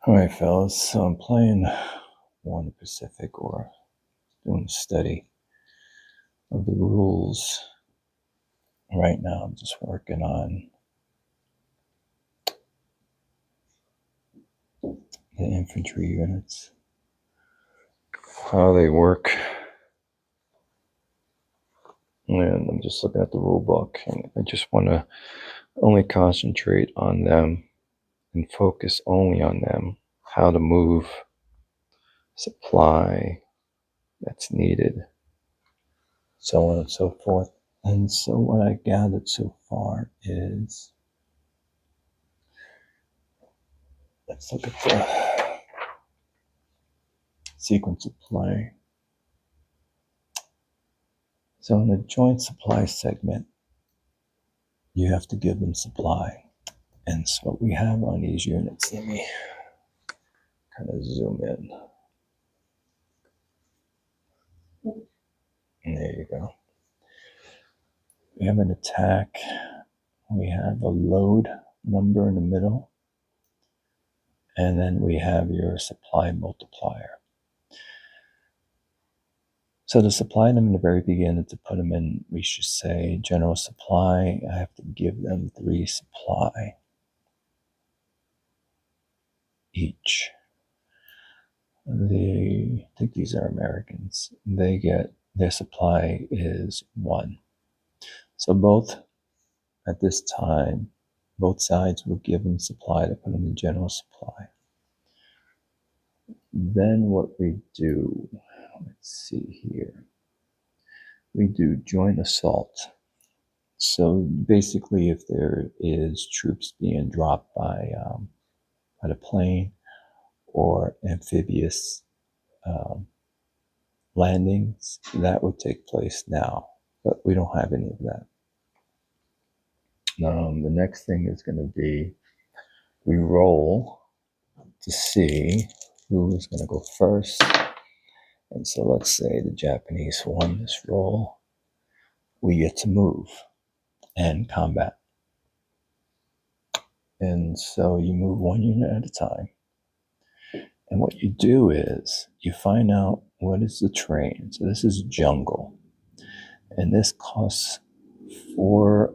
All right, fellas, so I'm playing Warner Pacific, or doing a study of the rules. Right now, I'm just working on the infantry units, how they work. And I'm just looking at the rule book, and I just want to only concentrate on them and focus only on them, how to move supply that's needed, so on and so forth. And so what I gathered so far is, let's look at the sequence of play. So in a joint supply segment, you have to give them supply. And so what we have on these units, let me kind of zoom in. And there you go. We have an attack. We have a load number in the middle. And then we have your supply multiplier. So to supply them in the very beginning, to put them in, we should say general supply. I have to give them 3 supply each. I think these are Americans. They get, their supply is 1. So both, at this time, both sides will give them supply to put them in general supply. Then what we do, let's see here, we do joint assault. So basically, if there is troops being dropped by the plane or amphibious landings, that would take place now, but we don't have any of that. The next thing is going to be, we roll to see who is going to go first. And so let's say the Japanese won this roll. We get to move and combat. And so you move 1 unit at a time. And what you do is you find out what is the terrain. So this is jungle. And this costs 4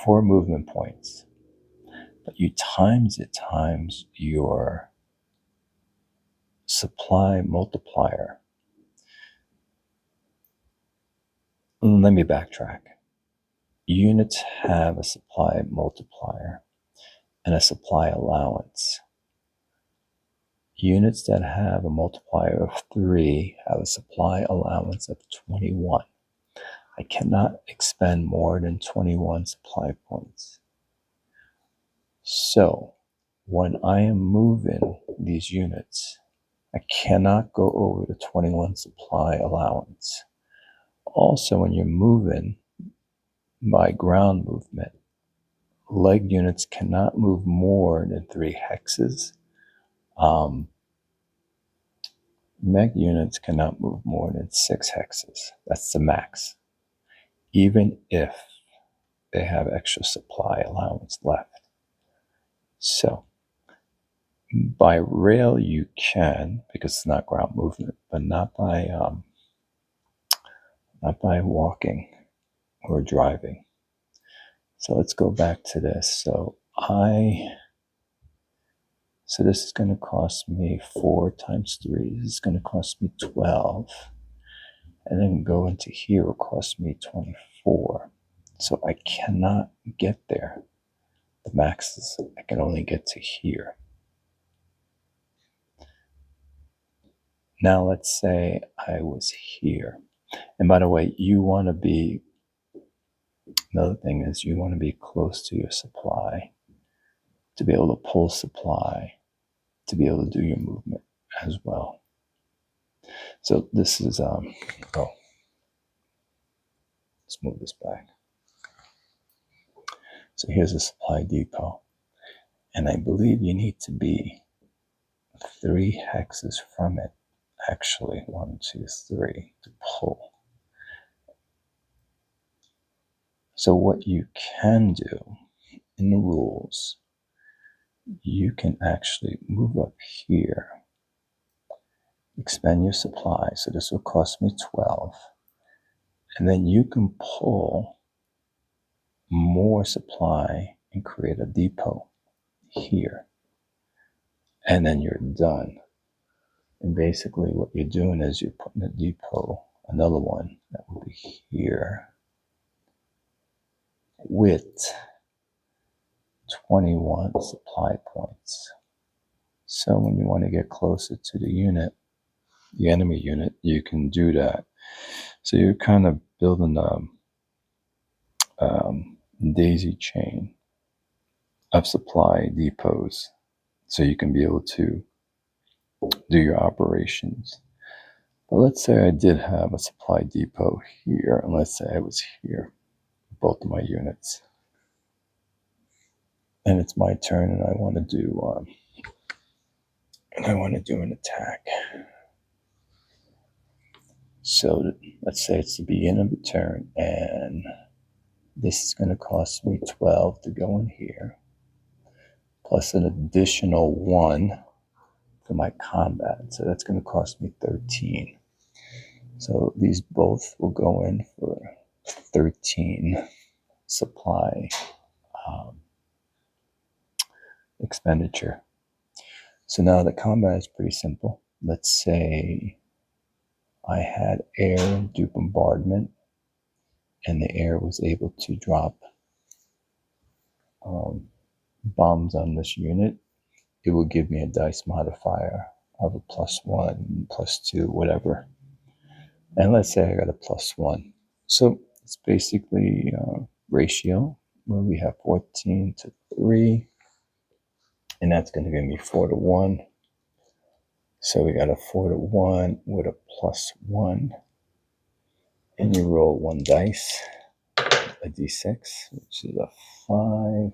movement points. But you times it times your supply multiplier. Let me backtrack. Units have a supply multiplier and a supply allowance. Units that have a multiplier of 3 have a supply allowance of 21. I cannot expend more than 21 supply points. So when I am moving these units, I cannot go over the 21 supply allowance. Also, when you're moving by ground movement, leg units cannot move more than 3 hexes. Mech units cannot move more than 6 hexes. That's the max, even if they have extra supply allowance left. So by rail you can, because it's not ground movement, but not by walking or driving. So let's go back to this. So this is going to cost me 4 times 3. This is going to cost me 12. And then go into here will cost me 24. So I cannot get there. The max is, I can only get to here. Now let's say I was here. And by the way, you want to be, another thing is you want to be close to your supply to be able to pull supply, to be able to do your movement as well. So this is, let's move this back. So here's a supply depot. And I believe you need to be 3 hexes from it. Actually, 1, 2, 3 to pull. So what you can do in the rules, you can actually move up here, expand your supply. So this will cost me 12. And then you can pull more supply and create a depot here. And then you're done. And basically what you're doing is you're putting a depot, another one that will be here with 21 supply points. So when you want to get closer to the unit, the enemy unit, you can do that. So you're kind of building a daisy chain of supply depots so you can be able to do your operations. But let's say I did have a supply depot here, and let's say I was here, both of my units, and it's my turn, and I want to do an attack. So let's say it's the beginning of the turn, and this is going to cost me 12 to go in here, plus an additional 1 for my combat. So that's going to cost me 13. So these both will go in for 13 supply expenditure. So now the combat is pretty simple. Let's say I had air do bombardment, and the air was able to drop bombs on this unit. It will give me a dice modifier of a +1, +2, whatever. And let's say I got a +1. So it's basically ratio where we have 14 to 3, and that's going to give me 4 to 1. So we got a 4 to 1 with a +1, and you roll 1 dice, a d6, which is a 5.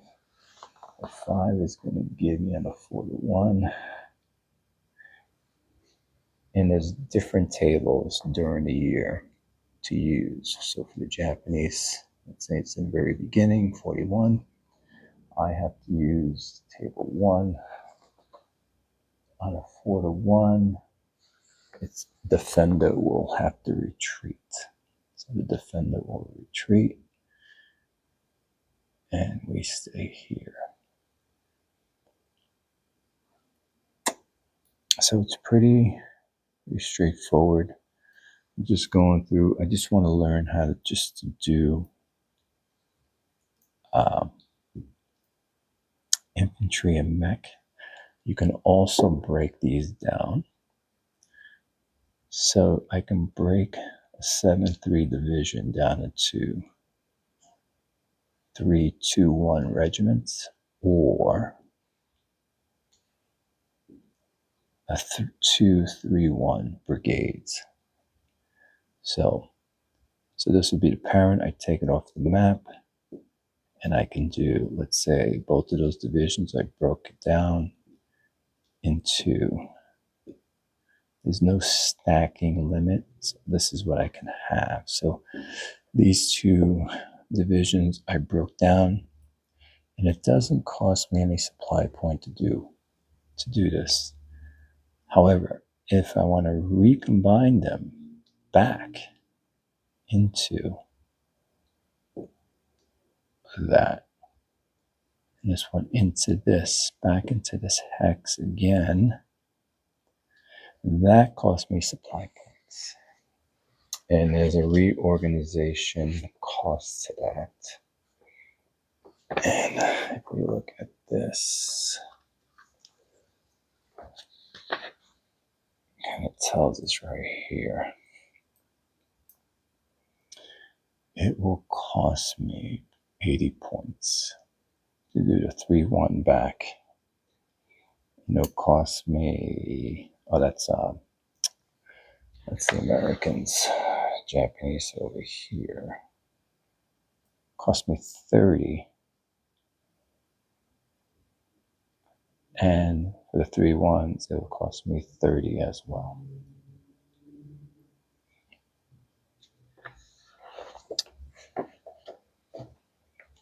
A 5 is going to give me a 4 to 1. And there's different tables during the year to use. So for the Japanese, let's say it's in the very beginning, 41. I have to use table 1 on a 4 to 1. Its defender will have to retreat. So the defender will retreat, and we stay here. So it's pretty straightforward. I'm just going through. I just want to learn how to just do infantry and mech. You can also break these down. So I can break a 7-3 division down into 3-2-1 regiments, or a 2-3-1 brigades. So this would be the parent. I take it off the map, and I can do, let's say, both of those divisions. I broke it down into, there's no stacking limit. So this is what I can have. So these 2 divisions I broke down, and it doesn't cost me any supply point to do this. However, if I want to recombine them back into that, and this one into this, back into this hex again, that costs me supply points. And there's a reorganization cost to that. And if we look at this, and it tells us right here, it will cost me 80 points to do the 3-1 back. And it'll cost me, oh, that's the Americans. Japanese over here. Cost me 30. And for the 3-1s, it will cost me 30 as well.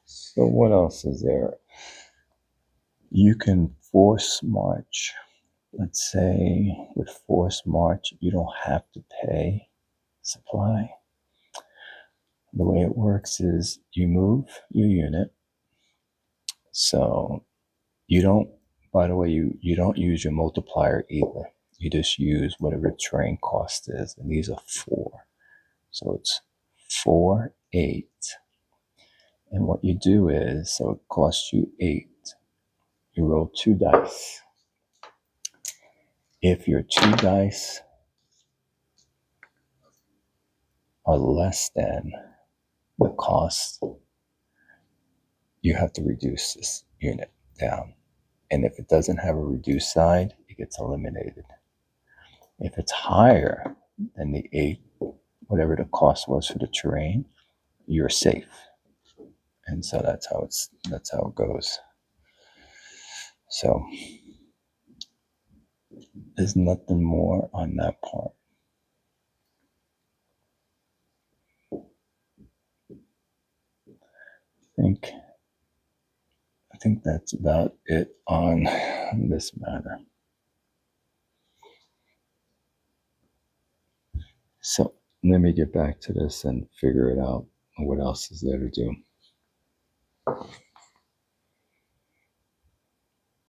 So what else is there? You can force march, let's say with force march, you don't have to pay supply. The way it works is you move your unit. So you don't, by the way, you don't use your multiplier either. You just use whatever terrain cost is. And these are 4. So it's 4, 8. And what you do is, so it costs you 8. You roll 2 dice. If your 2 dice are less than the cost, you have to reduce this unit down. And if it doesn't have a reduced side, it gets eliminated. If it's higher than the 8, whatever the cost was for the terrain, you're safe. And so that's how it goes. So there's nothing more on that part. I think that's about it on this matter. So let me get back to this and figure it out. What else is there to do?